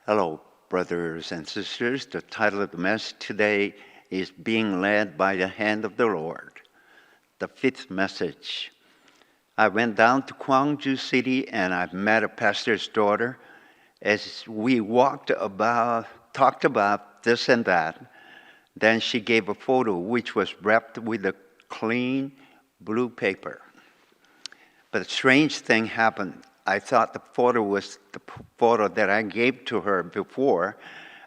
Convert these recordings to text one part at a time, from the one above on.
Hello, brothers and sisters. The title of the message today is Being Led by the Hand of the Lord. The fifth message. I went down to Gwangju City and I met a pastor's daughter. As we talked about this and that, then she gave a photo which was wrapped with a clean blue paper. But a strange thing happened. I thought the photo was the photo that I gave to her before.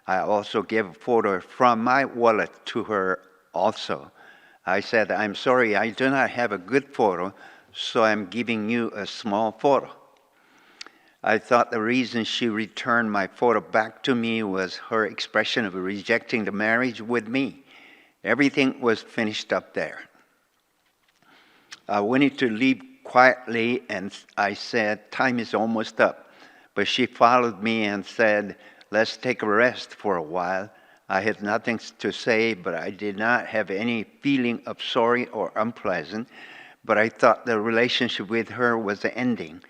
I also gave a photo from my wallet to her also. I said, I'm sorry, I do not have a good photo, so I'm giving you a small photo. I thought the reason she returned my photo back to me was her expression of rejecting the marriage with me. Everything was finished up there. I wanted to leave quietly, and I said, time is almost up. But she followed me and said, let's take a rest for a while. I had nothing to say, but I did not have any feeling of sorry or unpleasant. But I thought the relationship with her was ending.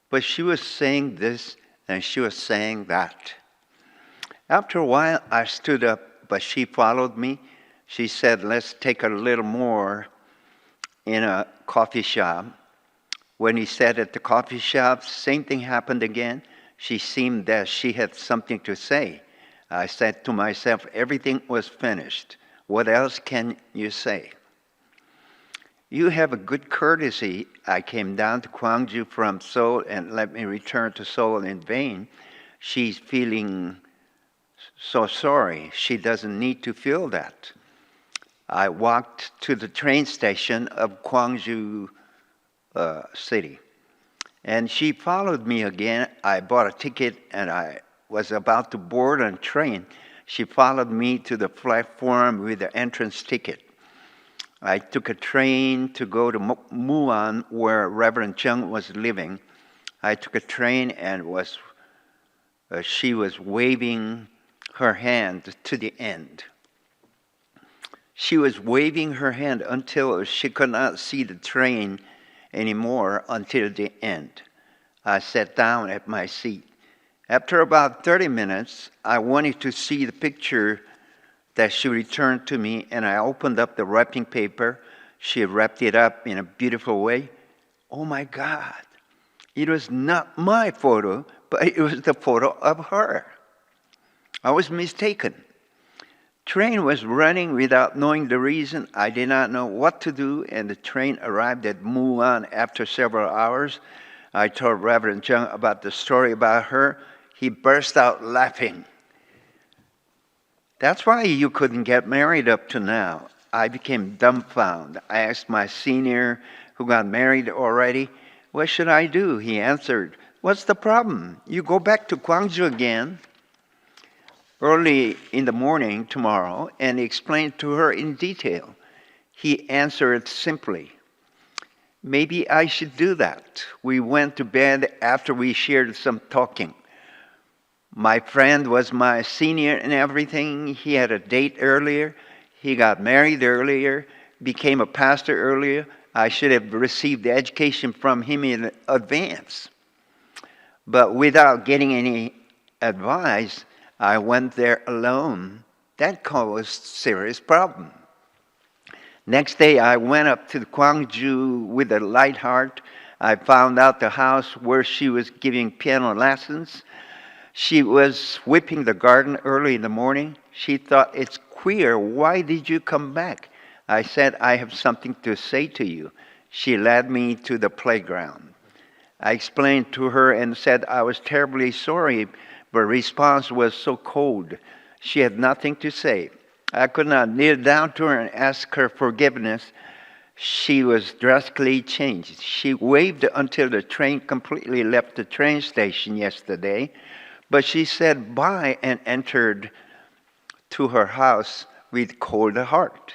But she was saying this and she was saying that. After a while, I stood up, but she followed me. She said, let's take a little more in a coffee shop. When he said at the coffee shop, same thing happened again. She seemed that she had something to say. I said to myself, everything was finished. What else can you say? You have a good courtesy. I came down to Gwangju from Seoul and let me return to Seoul in vain. She's feeling so sorry. She doesn't need to feel that. I walked to the train station of Gwangju City. And she followed me again. I bought a ticket and I was about to board a train. She followed me to the platform with the entrance ticket. I took a train to go to Muan, where Reverend Chung was living. I took a train and she was waving her hand to the end. She was waving her hand until she could not see the train anymore until the end. I sat down at my seat. After about 30 minutes, I wanted to see the picture that she returned to me, and I opened up the wrapping paper. She wrapped it up in a beautiful way. Oh my God, it was not my photo, but it was the photo of her. I was mistaken. Train was running without knowing the reason. I did not know what to do, and the train arrived at Muan after several hours. I told Reverend Chung about the story about her. He burst out laughing. That's why you couldn't get married up to now. I became dumbfounded. I asked my senior, who got married already, what should I do? He answered, what's the problem? You go back to Gwangju again early in the morning tomorrow and explain to her in detail. He answered simply, maybe I should do that. We went to bed after we shared some talking. My friend was my senior in everything. He had a date earlier. He got married earlier, became a pastor earlier. I should have received the education from him in advance. But without getting any advice, I went there alone. That caused serious problem. Next day, I went up to Gwangju with a light heart. I found out the house where she was giving piano lessons. She was sweeping the garden early in the morning. She thought, it's queer. Why did you come back? I said, I have something to say to you. She led me to the playground. I explained to her and said I was terribly sorry, but response was so cold. She had nothing to say. I could not kneel down to her and ask her forgiveness. She was drastically changed. She waved until the train completely left the train station yesterday, but she said bye and entered to her house with cold heart.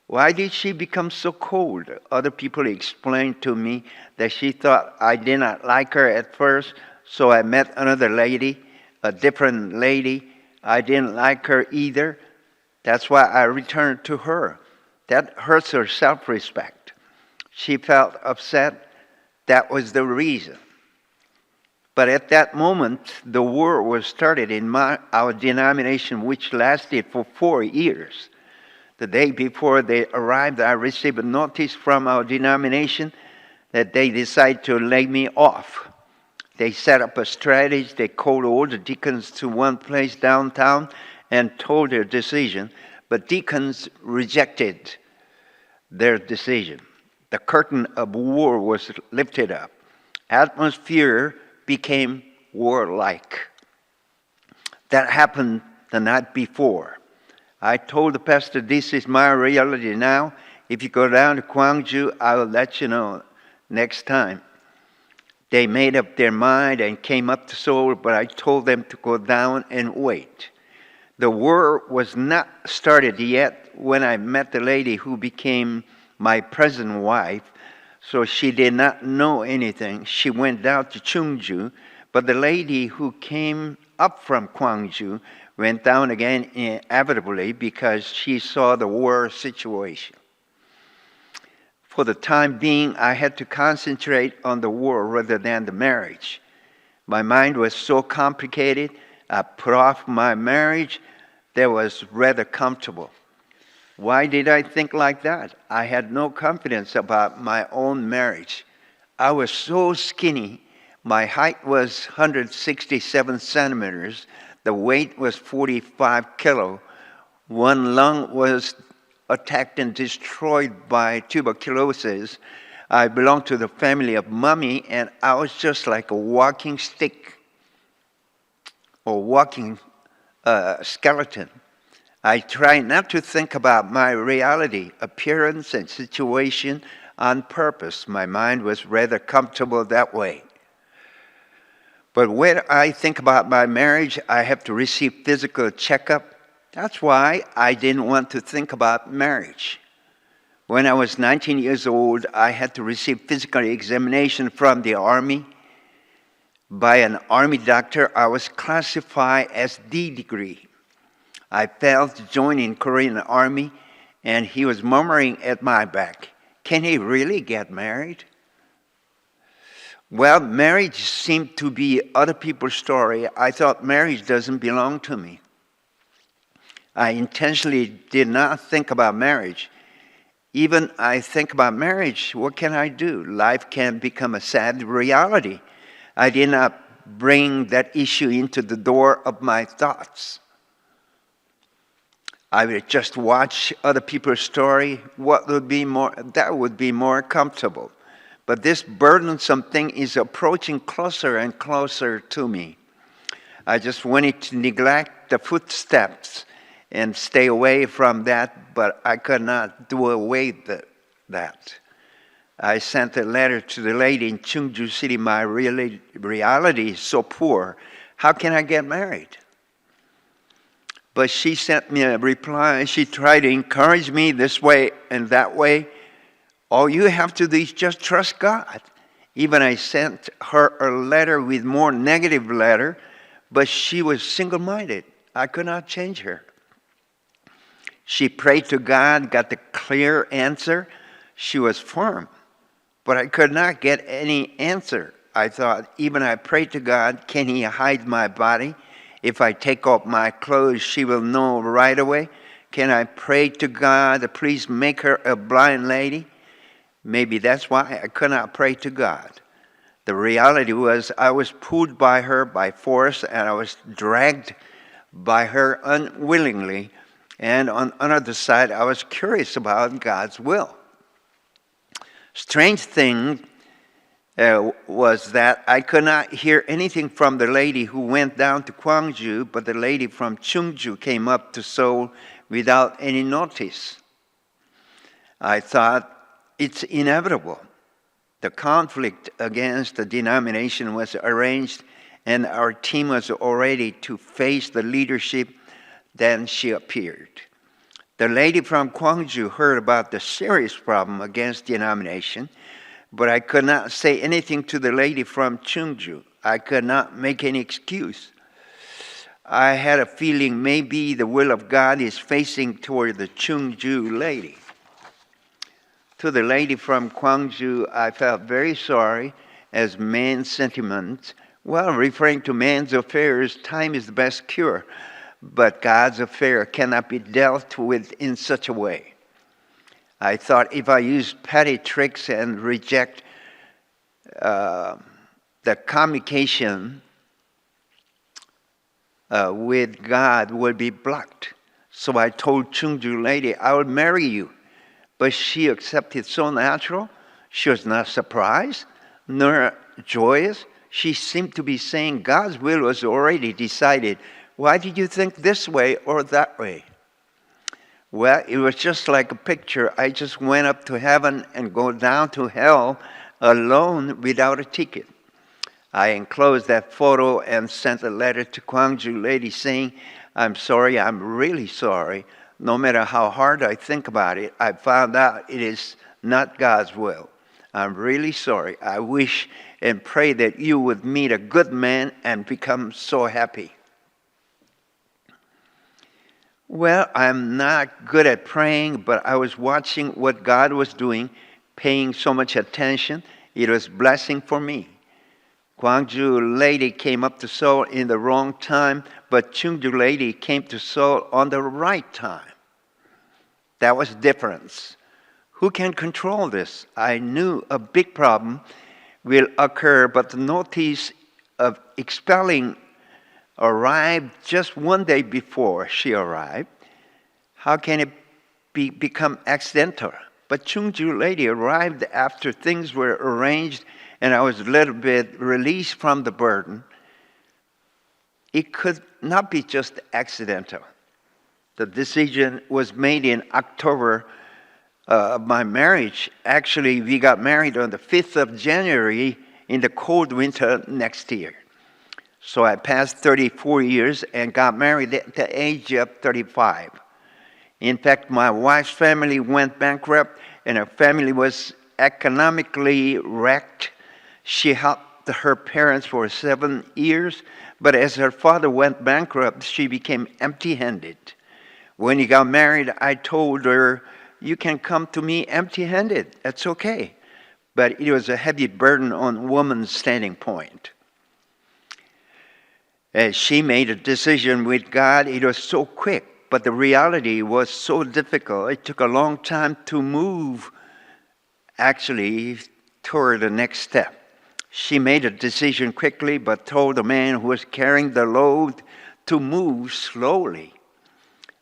Why did she become so cold? Other people explained to me that she thought I did not like her at first, so I met another lady, a different lady. I didn't like her either. That's why I returned to her. That hurts her self-respect. She felt upset. That was the reason. But at that moment, the war was started in our denomination, which lasted for 4 years. The day before they arrived, I received a notice from our denomination that they decided to lay me off. They set up a strategy. They called all the deacons to one place downtown and told their decision, but deacons rejected their decision. The curtain of war was lifted up. Atmosphere became warlike. That happened the night before. I told the pastor, this is my reality now. If you go down to Gwangju, I will let you know next time. They made up their mind and came up to Seoul, but I told them to go down and wait. The war was not started yet when I met the lady who became my present wife, so she did not know anything. She went down to Chungju, but the lady who came up from Gwangju went down again inevitably because she saw the war situation. For the time being, I had to concentrate on the war rather than the marriage. My mind was so complicated, I put off my marriage that was rather comfortable. Why did I think like that? I had no confidence about my own marriage. I was so skinny. My height was 167 centimeters. The weight was 45 kilo. One lung was attacked and destroyed by tuberculosis. I belonged to the family of mummy, and I was just like a walking stick or walking skeleton. I tried not to think about my reality, appearance, and situation on purpose. My mind was rather comfortable that way. But when I think about my marriage, I have to receive physical checkup. That's why I didn't want to think about marriage. When I was 19 years old, I had to receive physical examination from the Army. By an Army doctor, I was classified as D degree. I failed to join in Korean Army, and he was murmuring at my back, "Can he really get married?" Well, marriage seemed to be other people's story. I thought marriage doesn't belong to me. I intentionally did not think about marriage. Even I think about marriage, what can I do? Life can become a sad reality. I did not bring that issue into the door of my thoughts. I would just watch other people's story. That would be more comfortable. But this burdensome thing is approaching closer and closer to me. I just wanted to neglect the footsteps and stay away from that, but I could not do away with that. I sent a letter to the lady in Chungju City. My reality is so poor. How can I get married? But she sent me a reply. She tried to encourage me this way and that way. All you have to do is just trust God. Even I sent her a letter with more negative letter, but she was single-minded. I could not change her. She prayed to God, got the clear answer. She was firm, but I could not get any answer. I thought, even I prayed to God, can He hide my body? If I take off my clothes, she will know right away. Can I pray to God, please make her a blind lady? Maybe that's why I could not pray to God. The reality was I was pulled by her by force, and I was dragged by her unwillingly. And on another side, I was curious about God's will. Strange thing was that I could not hear anything from the lady who went down to Gwangju, but the lady from Chungju came up to Seoul without any notice. I thought, it's inevitable. The conflict against the denomination was arranged, and our team was all ready to face the leadership. Then she appeared. The lady from Gwangju heard about the serious problem against denomination, but I could not say anything to the lady from Chungju. I could not make any excuse. I had a feeling maybe the will of God is facing toward the Chungju lady. To the lady from Gwangju, I felt very sorry, as man's sentiments Well, referring to man's affairs, time is the best cure, but God's affair cannot be dealt with in such a way. I thought if I use petty tricks and reject the communication with God will be blocked. So I told Chungju lady, I will marry you. But she accepted so natural. She was not surprised, nor joyous. She seemed to be saying God's will was already decided. Why did you think this way or that way? Well, it was just like a picture. I just went up to heaven and go down to hell alone without a ticket. I enclosed that photo and sent a letter to Gwangju lady saying, I'm sorry, I'm really sorry. No matter how hard I think about it, I found out it is not God's will. I'm really sorry. I wish and pray that you would meet a good man and become so happy. Well, I'm not good at praying, but I was watching what God was doing, paying so much attention. It was a blessing for me. Gwangju lady came up to Seoul in the wrong time, but Chungju lady came to Seoul on the right time. That was the difference. Who can control this? I knew a big problem will occur, but the notice of expelling arrived just one day before she arrived. How can it become accidental? But Chungju lady arrived after things were arranged and I was a little bit released from the burden. It could not be just accidental. The decision was made in October of my marriage. Actually, we got married on the 5th of January in the cold winter next year. So I passed 34 years and got married at the age of 35. In fact, my wife's family went bankrupt and her family was economically wrecked. She helped her parents for 7 years, but as her father went bankrupt, she became empty-handed. When he got married, I told her, you can come to me empty-handed. That's okay. But it was a heavy burden on woman's standing point. As she made a decision with God, it was so quick, but the reality was so difficult. It took a long time to move, actually, toward the next step. She made a decision quickly, but told the man who was carrying the load to move slowly.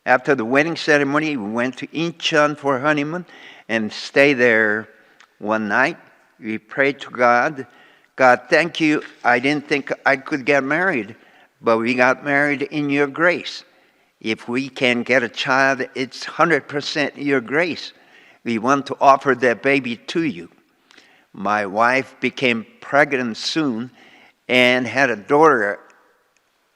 After the wedding ceremony, we went to Incheon for honeymoon and stayed there one night. We prayed to God. God, thank you. I didn't think I could get married, but we got married in your grace. If we can get a child, it's 100% your grace. We want to offer that baby to you. My wife became pregnant soon and had a daughter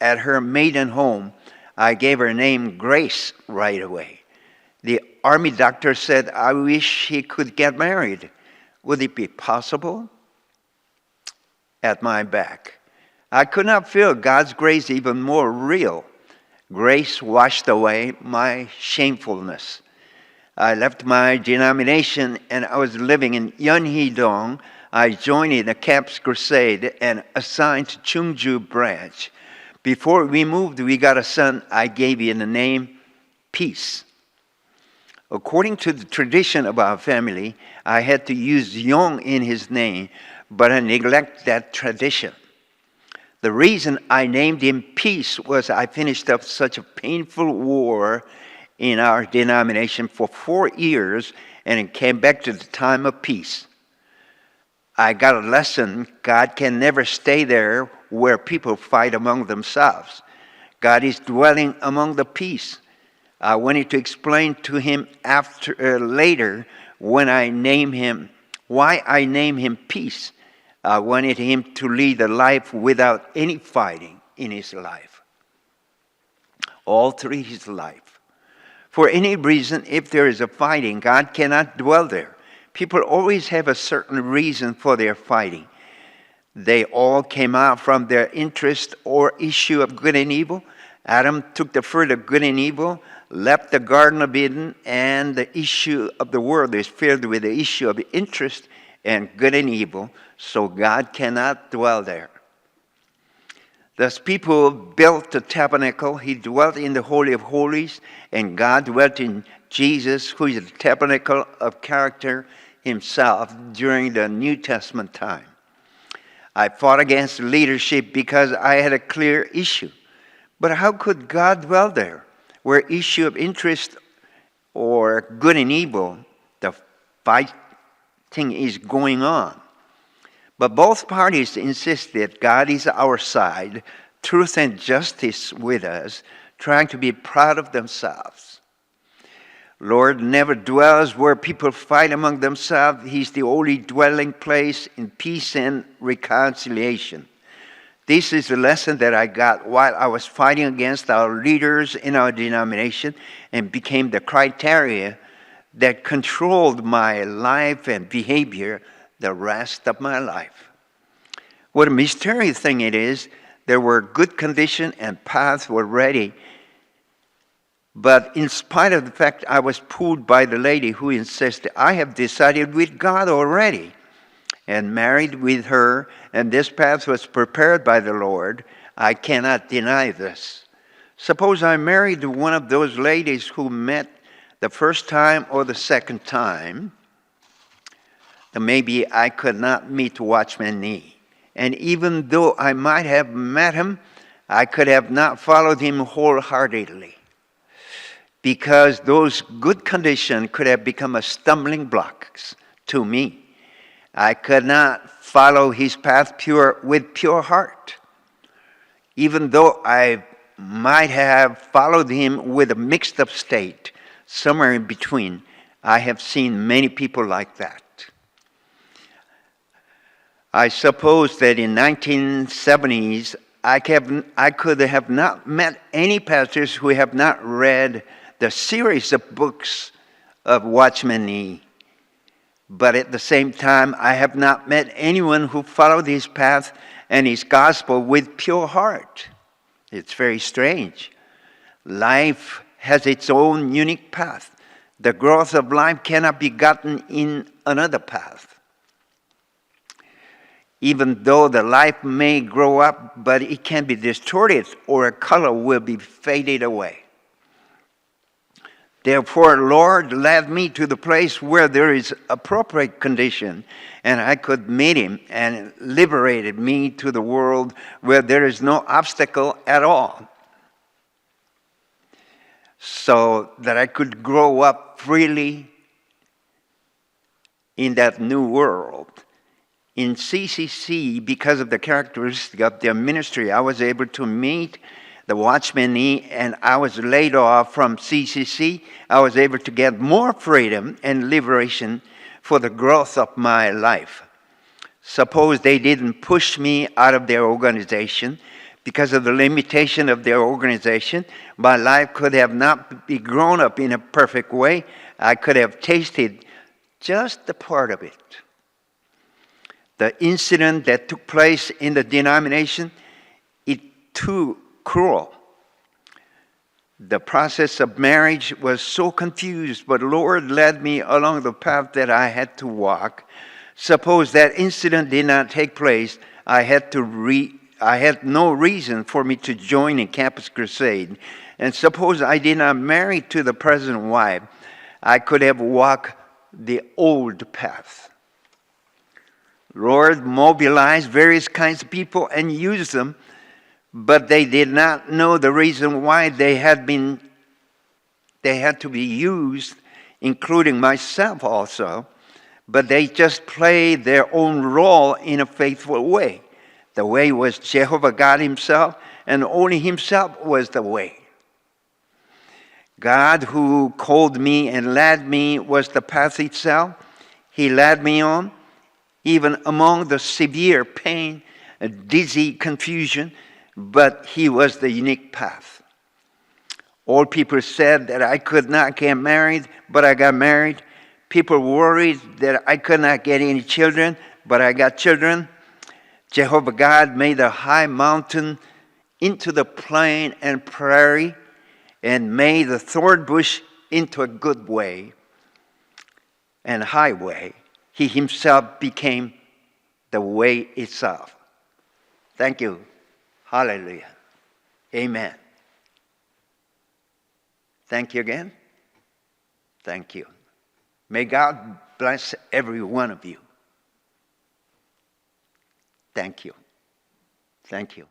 at her maiden home. I gave her name Grace right away. The army doctor said, I wish she could get married. Would it be possible? At my back. I could not feel God's grace even more real. Grace washed away my shamefulness. I left my denomination and I was living in Yeonhee-dong. I joined in the Campus Crusade and assigned to Chungju branch. Before we moved, we got a son. I gave him the name Peace. According to the tradition of our family, I had to use Yong in his name, but I neglected that tradition. The reason I named him Peace was I finished up such a painful war in our denomination for 4 years, and it came back to the time of peace. I got a lesson. God can never stay there where people fight among themselves. God is dwelling among the peace. I wanted to explain to him later when I name him, why I name him Peace. I wanted him to lead a life without any fighting in his life, all through his life. For any reason, if there is a fighting, God cannot dwell there. People always have a certain reason for their fighting. They all came out from their interest or issue of good and evil. Adam took the fruit of good and evil, left the Garden of Eden, and the issue of the world is filled with the issue of interest and good and evil, so God cannot dwell there. Thus people built the tabernacle. He dwelt in the Holy of Holies, and God dwelt in Jesus, who is the tabernacle of character himself during the New Testament time. I fought against leadership because I had a clear issue. But how could God dwell there, where issue of interest or good and evil, the fighting is going on? But both parties insist that God is our side, truth and justice with us, trying to be proud of themselves. Lord never dwells where people fight among themselves. He's the only dwelling place in peace and reconciliation. This is the lesson that I got while I was fighting against our leaders in our denomination and became the criteria that controlled my life and behavior the rest of my life. What a mysterious thing it is. There were good conditions and paths were ready. But in spite of the fact I was pulled by the lady who insisted, I have decided with God already and married with her, and this path was prepared by the Lord, I cannot deny this. Suppose I married one of those ladies who met the first time or the second time, then maybe I could not meet Watchman Nee. And even though I might have met him, I could have not followed him wholeheartedly, because those good conditions could have become a stumbling blocks to me. I could not follow his path with pure heart. Even though I might have followed him with a mixed up state, somewhere in between, I have seen many people like that. I suppose that in 1970s, I could have not met any pastors who have not read the series of books of Watchman Nee. But at the same time, I have not met anyone who followed his path and his gospel with pure heart. It's very strange. Life has its own unique path. The growth of life cannot be gotten in another path. Even though the life may grow up, but it can be distorted or a color will be faded away. Therefore, Lord led me to the place where there is appropriate condition, and I could meet him, and liberated me to the world where there is no obstacle at all, so that I could grow up freely in that new world. In CCC, because of the characteristic of their ministry, I was able to meet the Watchman Nee, and I was laid off from CCC. I was able to get more freedom and liberation for the growth of my life. Suppose they didn't push me out of their organization. Because of the limitation of their organization, my life could have not be grown up in a perfect way. I could have tasted just a part of it. The incident that took place in the denomination, it too cruel. The process of marriage was so confused, but the Lord led me along the path that I had to walk. Suppose that incident did not take place, I had no reason for me to join in Campus Crusade. And suppose I did not marry to the present wife, I could have walked the old path. Lord mobilized various kinds of people and used them, but they did not know the reason why they had to be used, including myself also, but they just played their own role in a faithful way. The way was Jehovah God himself, and only himself was the way. God, who called me and led me, was the path itself. He led me on, even among the severe pain and dizzy confusion, but he was the unique path. All people said that I could not get married, but I got married. People worried that I could not get any children, but I got children. Jehovah God made the high mountain into the plain and prairie, and made the thorn bush into a good way and highway. He himself became the way itself. Thank you. Hallelujah. Amen. Thank you again. Thank you. May God bless every one of you. Thank you. Thank you.